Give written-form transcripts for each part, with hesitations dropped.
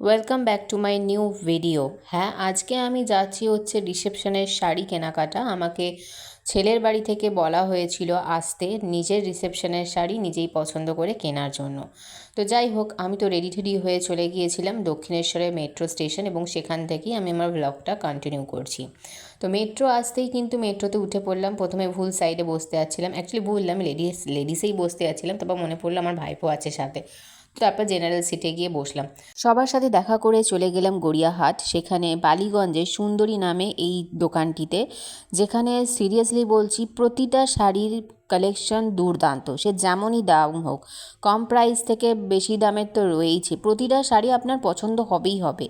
Welcome back to my new video. হ্যাঁ, আজকে আমি যাচ্ছি হচ্ছে রিসেপশনের শাড়ি কেনাকাটা। আমাকে ছেলের বাড়ি থেকে বলা হয়েছিল আসতে নিজের রিসেপশনের শাড়ি নিজেই পছন্দ করে কেনার জন্য। তো যাই হোক, আমি তো রেডি টেডি হয়ে চলে গিয়েছিলাম দক্ষিণেশ্বরের মেট্রো স্টেশন এবং সেখান থেকেই আমি আমার ব্লগটা কন্টিনিউ করছি। তো মেট্রো আসতেই কিন্তু মেট্রোতে উঠে পড়লাম। প্রথমে ভুল সাইডে বসতে যাচ্ছিলাম, অ্যাকচুয়ালি ভুল আমি লেডিসেই বসতে যাচ্ছিলাম, তারপর মনে পড়লো আমার ভাইপো আছে সাথে। তারপর জেনারেল সিটে গিয়ে বসলাম। সবার সাথে দেখা করে চলে গেলাম গড়িয়াহাট। সেখানে বালিগঞ্জে সুন্দরী নামে এই দোকানটিতে, যেখানে সিরিয়াসলি বলছি প্রতিটা শাড়ির কালেকশন দুর্দান্ত। সে যেমনই দাম হোক, কম প্রাইস থেকে বেশি দামের তো রয়েইছে, প্রতিটা শাড়ি আপনার পছন্দ হবেই হবে।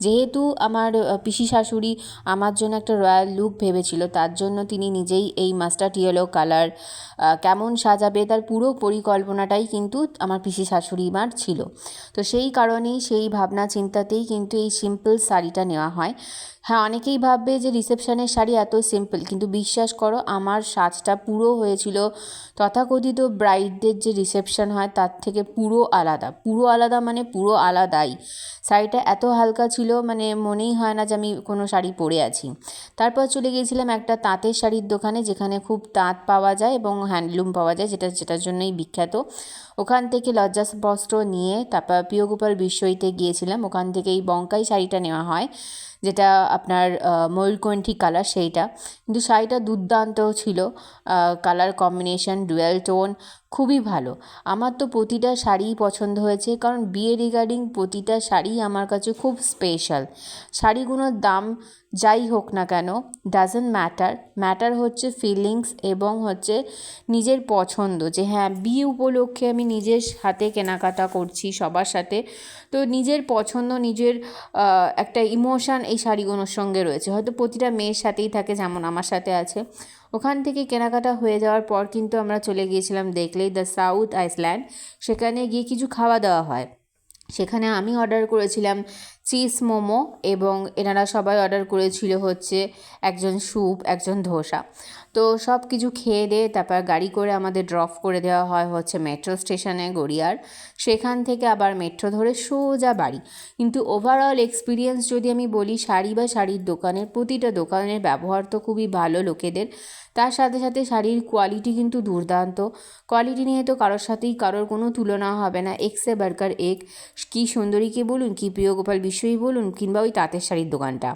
যেহেতু আমার পিসি শাশুড়ি আমার জন্য একটা রয়্যাল লুক ভেবেছিল, তার জন্য তিনি নিজেই এই মাস্টার্ড ইয়েলো কালার কেমন সাজাবে তার পুরো পরিকল্পনাটাই কিন্তু আমার পিসি শাশুড়ি মার ছিল। তো সেই কারণেই, সেই ভাবনা চিন্তাতেই কিন্তু এই সিম্পল শাড়িটা নেওয়া হয়। হ্যাঁ, অনেকেই ভাববে যে রিসেপশনের শাড়ি এত সিম্পল, কিন্তু বিশ্বাস করো আমার সাজটা পুরো হয়েছিল তথাকথিত ব্রাইডদের যে রিসেপশন হয় তার থেকে পুরো আলাদা। পুরো আলাদা মানে পুরো আলাদাই। শাড়িটা এত হালকা ছিল, মানে মনেই হয় না যে আমি কোনো শাড়ি পরে আছি। তারপর চলে গিয়েছিলাম একটা তাঁতের শাড়ির দোকানে, যেখানে খুব তাঁত পাওয়া যায় এবং হ্যান্ডলুম পাওয়া যায়, যেটার জন্যই বিখ্যাত। ওখান থেকে লজ্জা বস্ত্র নিয়ে তারপর প্রিয়গোপাল বিশ্বইতে গিয়েছিলাম। ওখান থেকে এই বঙ্কাই শাড়িটা নেওয়া হয়, যেটা আপনার ময়ূরকণ্ঠী কালার, সেইটা কিন্তু শাড়িটা দুর্দান্ত ছিল। কালার কম্বিনেশন, ডুয়াল টোন, খুবই ভালো। আমার তো প্রতিটা শাড়িই পছন্দ হয়েছে, কারণ বিয়ে রিগার্ডিং প্রতিটা শাড়ি আমার কাছে খুব স্পেশাল। শাড়িগুলোর দাম যাই হোক না কেন, ডাজন্ট ম্যাটার হচ্ছে ফিলিংস এবং হচ্ছে নিজের পছন্দ, যে হ্যাঁ বিয়ে উপলক্ষে আমি নিজের হাতে কেনাকাটা করছি সবার সাথে। তো নিজের পছন্দ, নিজের একটা ইমোশান এই শাড়িগুলোর সঙ্গে রয়েছে, হয়তো প্রতিটা মেয়ের সাথেই থাকে, যেমন আমার সাথে আছে। ওখান থেকে কেনাকাটা হয়ে যাওয়ার পর কিন্তু আমরা চলে গিয়েছিলাম, দেখলেই, দ্য সাউথ আইসল্যান্ড। সেখানে গিয়ে কিছু খাওয়া দাওয়া হয়। সেখানে আমি অর্ডার করেছিলাম চিজ মোমো, এবং এনারা সবাই অর্ডার করেছিল হচ্ছে একজন স্যুপ, একজন ধোসা। তো সব কিছু খেয়ে দিয়ে তারপর গাড়ি করে আমাদের ড্রপ করে দেওয়া হয় হচ্ছে মেট্রো স্টেশনে গড়িয়ার। সেখান থেকে আবার মেট্রো ধরে সোজা বাড়ি। কিন্তু ওভারঅল এক্সপিরিয়েন্স যদি আমি বলি, শাড়ি বা শাড়ির দোকানের প্রতিটা দোকানের ব্যবহার তো খুবই ভালো লোকেদের, তার সাথে সাথে শাড়ির কোয়ালিটি কিন্তু দুর্দান্ত। কোয়ালিটি নিয়ে তো কারোর সাথেই কারোর কোনো তুলনা হবে না, এক সে বাড়কর এক। কী সুন্দরীকে বলুন, কি প্রিয়গোপাল বিশ্বই বলুন, কিংবা ওই তাঁতের শাড়ির দোকানটা।